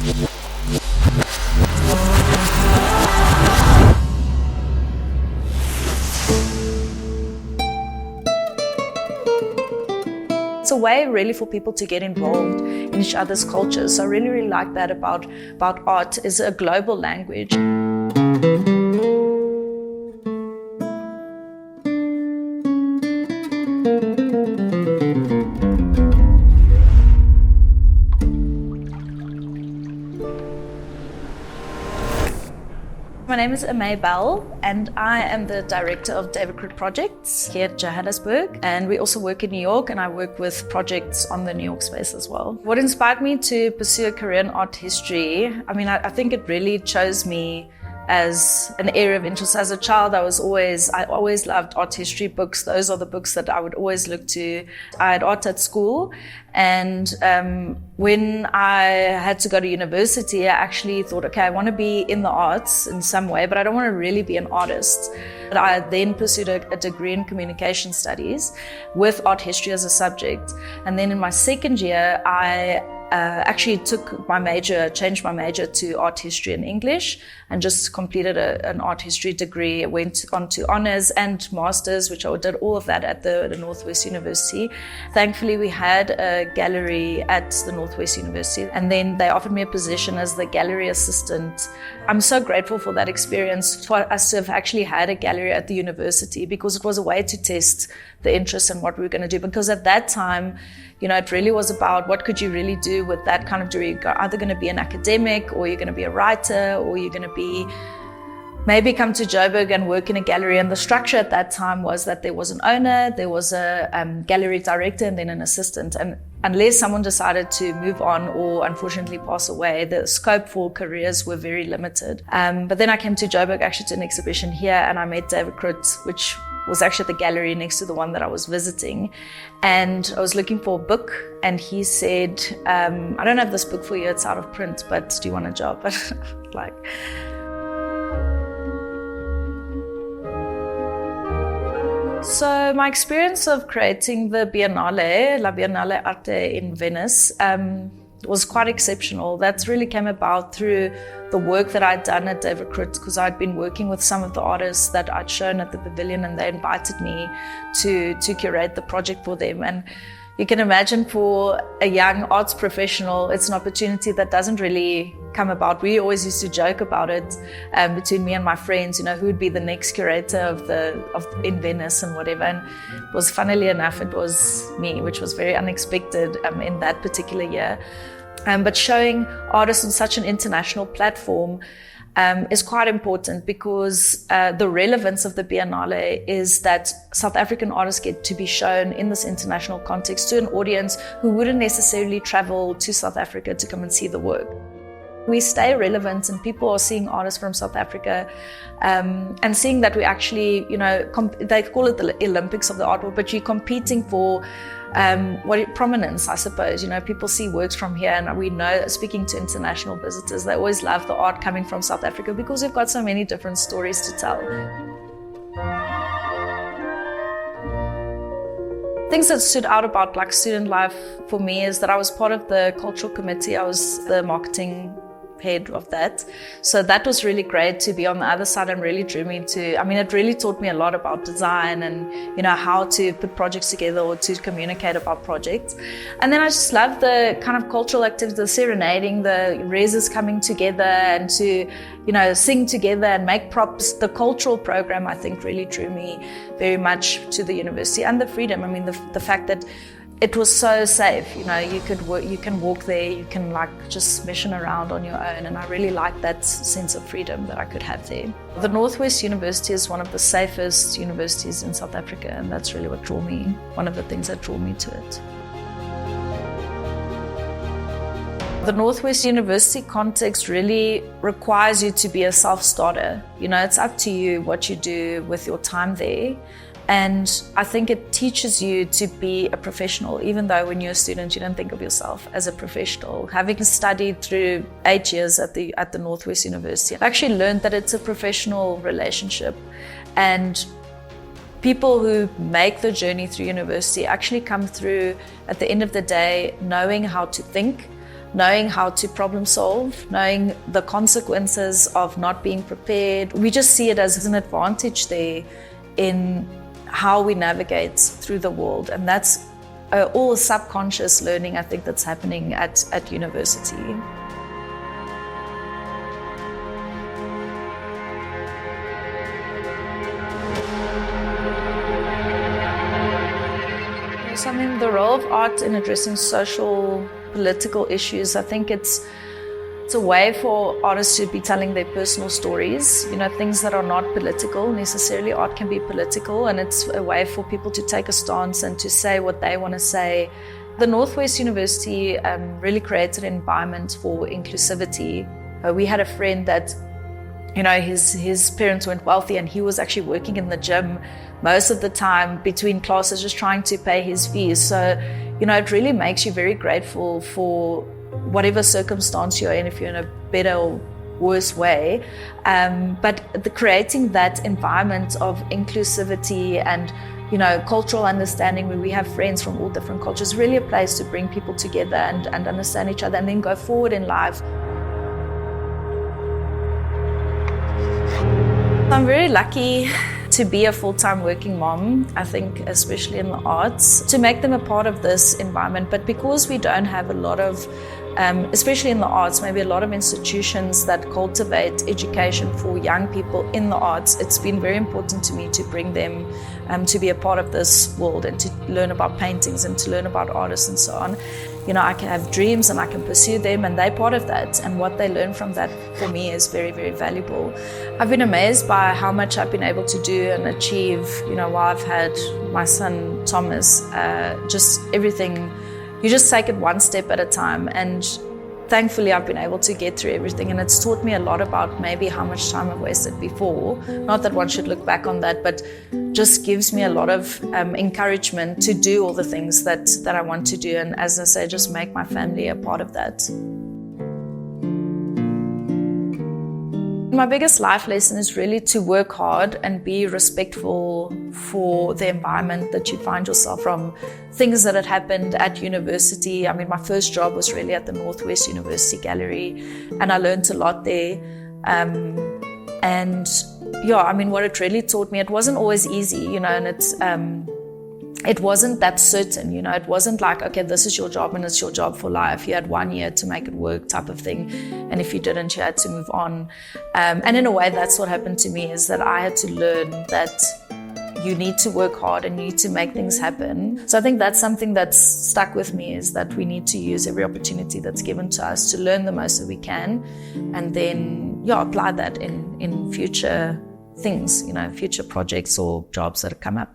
It's a way really for people to get involved in each other's cultures. So I really, really like that about art is a global language. My name is Amé Bell, and I am the director of David Krut Projects here at Johannesburg. And we also work in New York, and I work with projects on the New York space as well. What inspired me to pursue a career in art history? I think it really chose me as an area of interest. As a child, I always loved art history books. Those are the books that I would always look to. I had art at school, and when I had to go to university, I actually thought, okay, I want to be in the arts in some way, but I don't want to really be an artist. But I then pursued a degree in communication studies with art history as a subject. And then in my second year, I actually changed my major to art history and English, and just completed an art history degree. I went on to honors and masters, which I did all of that at the Northwest University. Thankfully, we had a gallery at the Northwest University, and then they offered me a position as the gallery assistant. I'm so grateful for that experience, for us to have actually had a gallery at the university, because it was a way to test the interest in what we were going to do. Because at that time, it really was about what could you really do with that kind of degree. You're either going to be an academic, or you're going to be a writer, or you're going to be maybe come to Joburg and work in a gallery. And the structure at that time was that there was an owner, there was a gallery director, and then an assistant. And unless someone decided to move on or unfortunately pass away, the scope for careers were very limited. But then I came to Joburg actually to an exhibition here, and I met David Krut, which was actually at the gallery next to the one that I was visiting. And I was looking for a book, and he said, I don't have this book for you, it's out of print, but do you want a job? Like, so my experience of creating the Biennale, La Biennale Arte in Venice, was quite exceptional. That really came about through the work that I'd done at David Krut, because I'd been working with some of the artists that I'd shown at the pavilion, and they invited me to curate the project for them. And you can imagine, for a young arts professional, it's an opportunity that doesn't really come about. We always used to joke about it between me and my friends, who would be the next curator in Venice and whatever. And it was, funnily enough, it was me, which was very unexpected in that particular year. But showing artists on such an international platform is quite important, because the relevance of the Biennale is that South African artists get to be shown in this international context to an audience who wouldn't necessarily travel to South Africa to come and see the work. We stay relevant, and people are seeing artists from South Africa and seeing that we actually, they call it the Olympics of the art world, but you're competing for prominence, I suppose. People see works from here, and we know, speaking to international visitors, they always love the art coming from South Africa, because we've got so many different stories to tell. Things that stood out about Black student life for me is that I was part of the cultural committee. I was the marketing head of that. So that was really great to be on the other side, and really drew me into, it really taught me a lot about design and, how to put projects together or to communicate about projects. And then I just loved the kind of cultural activities, the serenading, the reses coming together and to, sing together and make props. The cultural program, I think, really drew me very much to the university, and the freedom. The fact that it was so safe, you can walk there, you can just mission around on your own, and I really liked that sense of freedom that I could have there. The Northwest University is one of the safest universities in South Africa, and that's really one of the things that drew me to it. The Northwest University context really requires you to be a self-starter. It's up to you what you do with your time there. And I think it teaches you to be a professional, even though when you're a student, you don't think of yourself as a professional. Having studied through 8 years at the Northwest University, I actually learned that it's a professional relationship. And people who make the journey through university actually come through at the end of the day knowing how to think, knowing how to problem solve, knowing the consequences of not being prepared. We just see it as an advantage there in how we navigate through the world. And that's all subconscious learning, I think, that's happening at university. So, I mean, the role of art in addressing social, political issues, I think it's a way for artists to be telling their personal stories, things that are not political necessarily. Art can be political, and it's a way for people to take a stance and to say what they want to say. The Northwest University really created an environment for inclusivity. We had a friend that, his parents weren't wealthy, and he was actually working in the gym most of the time between classes, just trying to pay his fees. So, it really makes you very grateful for whatever circumstance you're in, if you're in a better or worse way. But creating that environment of inclusivity and, cultural understanding, where we have friends from all different cultures, really a place to bring people together and understand each other and then go forward in life. I'm very lucky to be a full-time working mom, I think, especially in the arts, to make them a part of this environment. But because we don't have a lot of, especially in the arts, maybe a lot of institutions that cultivate education for young people in the arts, it's been very important to me to bring them to be a part of this world and to learn about paintings and to learn about artists and so on. I can have dreams and I can pursue them, and they're part of that. And what they learn from that, for me, is very, very valuable. I've been amazed by how much I've been able to do and achieve, while I've had my son, Thomas. Just everything, you just take it one step at a time. And thankfully, I've been able to get through everything. And it's taught me a lot about maybe how much time I've wasted before. Not that one should look back on that, but just gives me a lot of encouragement to do all the things that I want to do. And as I say, just make my family a part of that. My biggest life lesson is really to work hard and be respectful for the environment that you find yourself from. Things that had happened at university. I mean, my first job was really at the Northwest University Gallery, and I learned a lot there. What it really taught me, it wasn't always easy, and it wasn't that certain, it wasn't like, okay, this is your job and it's your job for life. You had 1 year to make it work type of thing. And if you didn't, you had to move on. And in a way, that's what happened to me, is that I had to learn that you need to work hard and you need to make things happen. So I think that's something that's stuck with me, is that we need to use every opportunity that's given to us to learn the most that we can, and then apply that in future things, future projects or jobs that come up.